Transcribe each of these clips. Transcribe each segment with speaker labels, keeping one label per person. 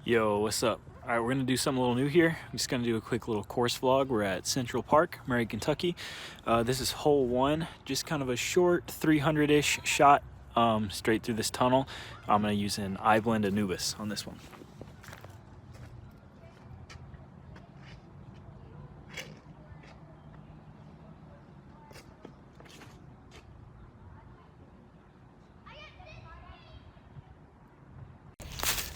Speaker 1: Yo, what's up? All right, we're gonna do something a little new here. I'm just gonna do a quick little course vlog. We're at Central Park, Murray, Kentucky. This is hole one, just kind of a short 300-ish shot straight through this tunnel. I'm gonna use an iBlend Anubis on this one.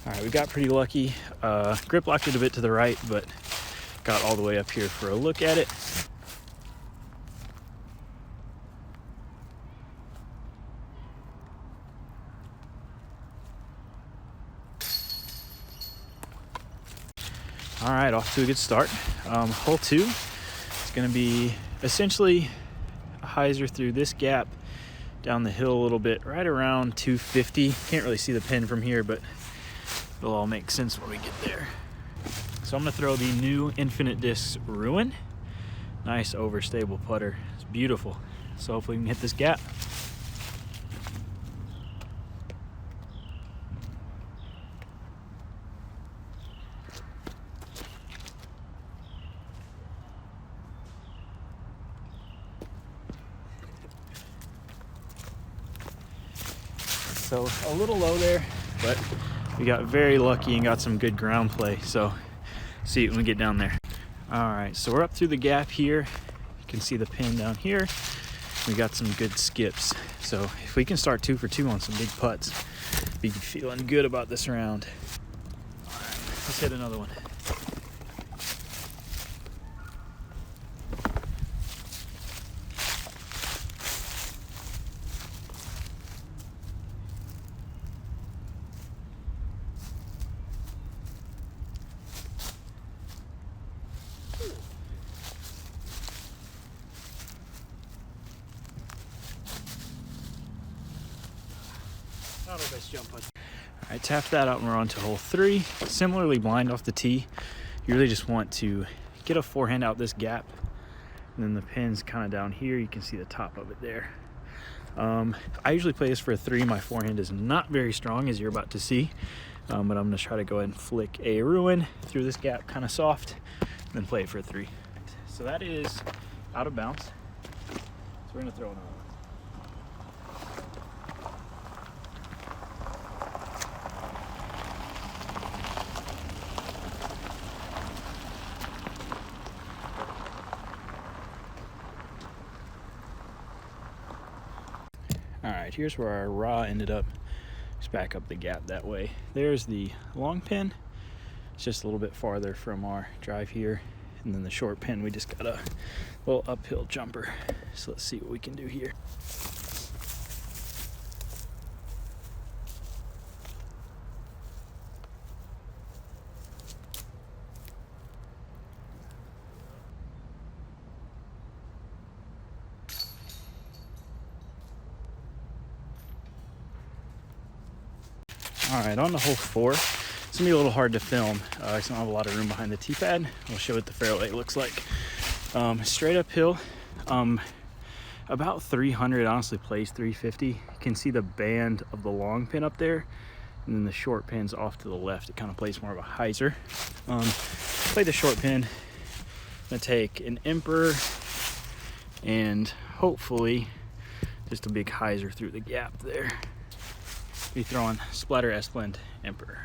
Speaker 1: All right, we got pretty lucky. Grip locked it a bit to the right, but got all the way up here for a look at it. All right, off to a good start. Hole two is gonna be essentially a hyzer through this gap down the hill a little bit, right around 250. Can't really see the pin from here, but it'll all make sense when we get there. So I'm gonna throw the new Infinite Discs Ruin. Nice overstable putter, it's beautiful. So hopefully we can hit this gap. So a little low there, but we got very lucky and got some good ground play. So see it when we get down there. All right, so we're up through the gap here. You can see the pin down here. We got some good skips. So if we can start 2 for 2 on some big putts, be feeling good about this round. All right, let's hit another one. Not our best jump putt. All right, tap that out and we're on to hole 3. Similarly blind off the tee. You really just want to get a forehand out this gap. And then the pin's kind of down here. You can see the top of it there. I usually play this for a 3. My forehand is not very strong, as you're about to see. But I'm gonna try to go ahead and flick a Ruin through this gap kind of soft, and then play it for a 3. So that is out of bounds. So we're gonna throw another one. All right, here's where our raw ended up. Just back up the gap that way. There's the long pin. It's just a little bit farther from our drive here. And then the short pin, we just got a little uphill jumper. So let's see what we can do here. All right, on to hole 4. It's gonna be a little hard to film. I don't have a lot of room behind the tee pad. I'll show what the fairway looks like. Straight uphill, about 300, honestly plays 350. You can see the band of the long pin up there, and then the short pin's off to the left. It kind of plays more of a hyzer. Play the short pin. I'm gonna take an Emperor and hopefully just a big hyzer through the gap there. Be throwing Splatter S-Blend Emperor.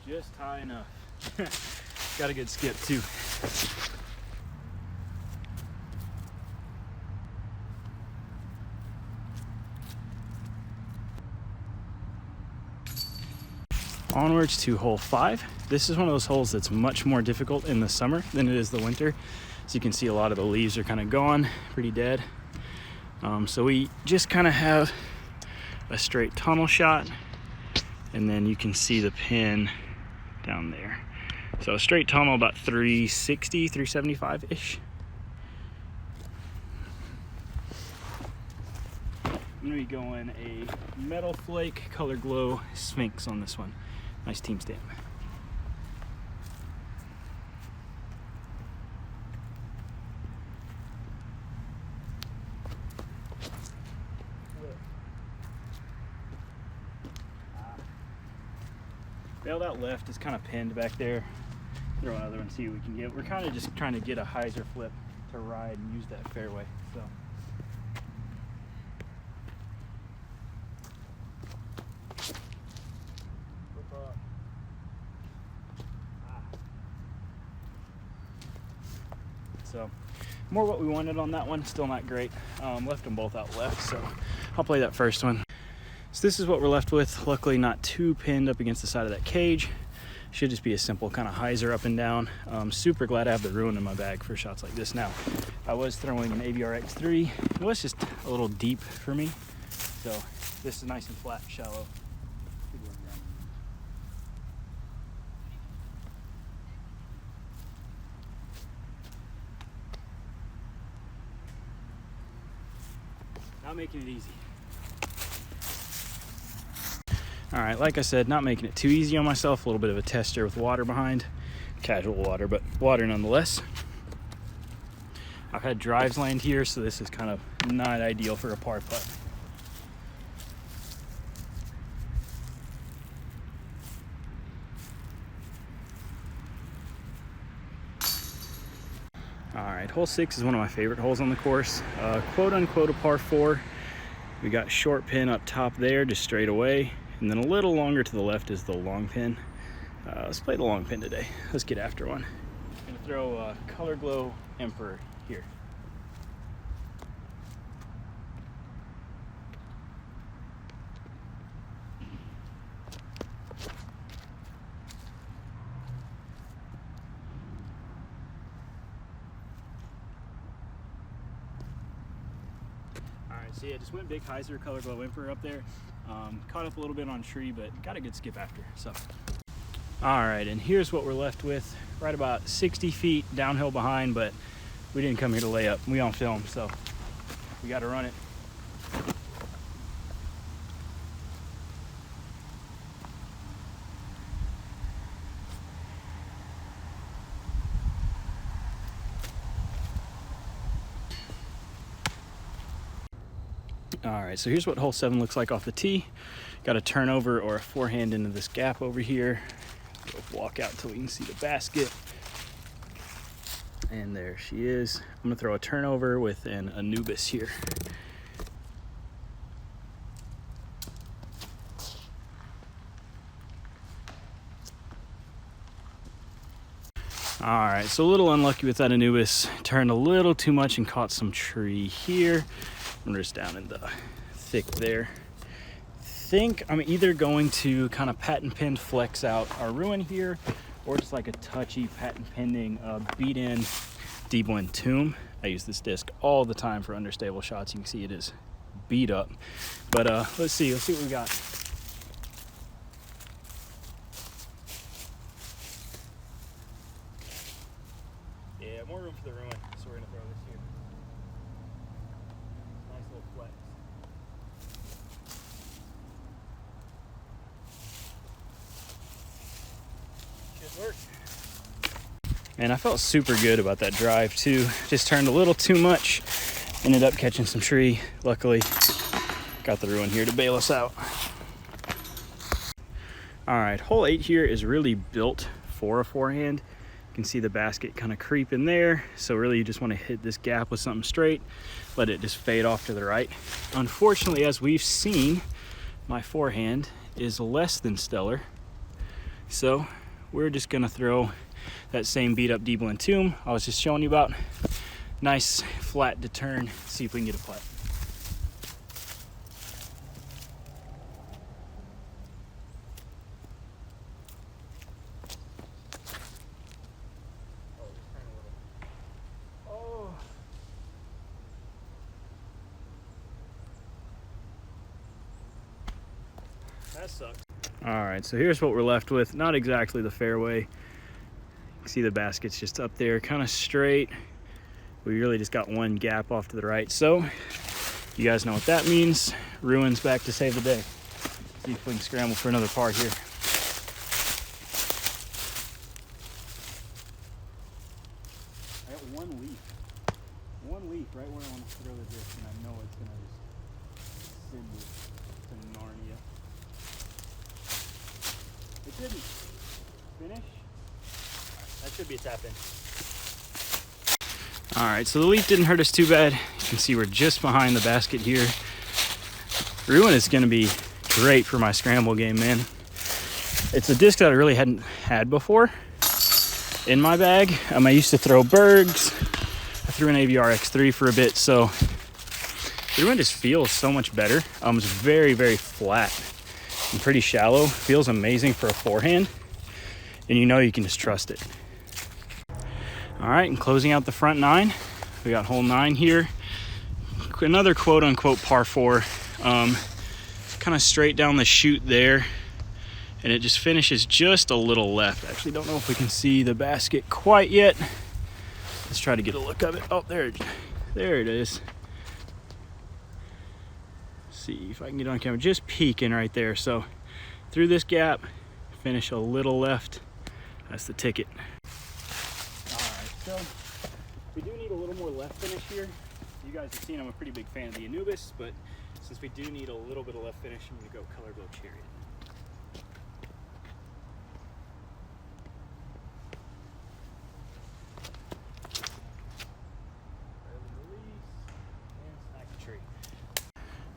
Speaker 1: Just high enough. Got a good skip too. Onwards to hole 5. This is one of those holes that's much more difficult in the summer than it is the winter. So you can see a lot of the leaves are kind of gone, pretty dead. So we just kind of have a straight tunnel shot, and then you can see the pin down there. So a straight tunnel about 360, 375-ish. I'm gonna be going a Metal Flake Color Glow Sphinx on this one. Nice team stamp. Bailed out left is kind of pinned back there. Throw another one, see what we can get. We're kind of just trying to get a hyzer flip to ride and use that fairway. So. So more what we wanted on that one, still not great. Left them both out left, so I'll play that first one. So this is what we're left with. Luckily not too pinned up against the side of that cage. Should just be a simple kind of hyzer up and down. Super glad I have the Ruin in my bag for shots like this now. I was throwing an ABR X3. It was just a little deep for me. So this is nice and flat, shallow. Not making it easy. All right, like I said, not making it too easy on myself. A little bit of a tester with water behind. Casual water, but water nonetheless. I've had drives land here, so this is kind of not ideal for a par putt. All right, hole 6 is one of my favorite holes on the course. Quote unquote a par 4. We got short pin up top there, just straight away. And then a little longer to the left is the long pin. Let's play the long pin today. Let's get after one. I'm gonna throw Color Glow Emperor here. So yeah, just went big hyzer, Color Glow Emperor up there. Caught up a little bit on tree, but got a good skip after. So, all right, and here's what we're left with. Right about 60 feet downhill behind, but we didn't come here to lay up. We on film, so we got to run it. All right, so here's what hole 7 looks like off the tee. Got a turnover or a forehand into this gap over here. We'll walk out till we can see the basket. And there she is. I'm gonna throw a turnover with an Anubis here. All right, so a little unlucky with that Anubis. Turned a little too much and caught some tree here. I'm just down in the thick there. Think I'm either going to kind of patent pinned flex out our Ruin here, or just like a touchy patent pending beat in deep wind tomb. I use this disc all the time for understable shots. You can see it is beat up, but let's see what we got. Yeah, more room for the Ruin, so we're gonna throw this here. Nice little flex. Should work. Man, I felt super good about that drive too. Just turned a little too much. Ended up catching some tree. Luckily, got the Ruin here to bail us out. All right, hole 8 here is really built for a forehand. You can see the basket kind of creep in there. So really you just want to hit this gap with something straight, let it just fade off to the right. Unfortunately, as we've seen, my forehand is less than stellar. So we're just gonna throw that same beat up deep wind tomb I was just showing you about. Nice flat to turn, see if we can get a putt. That sucks. All right, so here's what we're left with. Not exactly the fairway. You can see the basket's just up there, kind of straight. We really just got one gap off to the right. So you guys know what that means. Ruin's back to save the day. See if we can scramble for another par here. I got one leaf. One leaf right where I want to throw the disc, and I know it's going to just send it to Narnia. It's shouldn't. Finish. That should be a tap in. All right, so the leaf didn't hurt us too bad. You can see we're just behind the basket here. Ruin is gonna be great for my scramble game, man. It's a disc that I really hadn't had before in my bag. I used to throw Bergs. I threw an AVR X3 for a bit, so the Ruin just feels so much better. It's very, very flat and pretty shallow. Feels amazing for a forehand, and you know you can just trust it. All right, and closing out the front 9, we got hole 9 here. Another quote-unquote par 4. Kind of straight down the chute there, and it just finishes just a little left. Actually, don't know if we can see the basket quite yet. Let's try to get a look of it. Oh, there it is. Let's see if I can get on camera. Just peeking right there. So through this gap, finish a little left. That's the ticket. So we do need a little more left finish here. You guys have seen I'm a pretty big fan of the Anubis, but since we do need a little bit of left finish, I'm going to go Color Glow Chariot.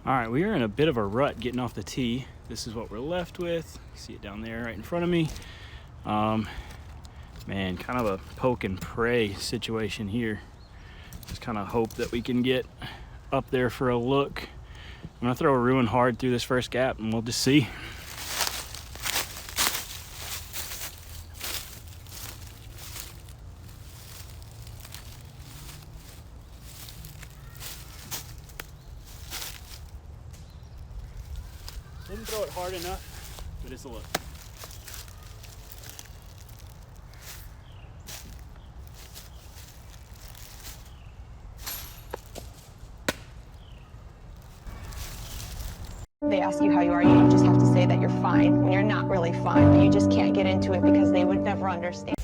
Speaker 1: All right, we are in a bit of a rut getting off the tee. This is what we're left with. You see it down there right in front of me. Man, kind of a poke and pray situation here. Just kind of hope that we can get up there for a look. I'm gonna throw a Ruin hard through this first gap and we'll just see. Didn't throw it hard enough, but it's a look.
Speaker 2: They ask you how you are, you just have to say that you're fine when you're not really fine. You just can't get into it because they would never understand.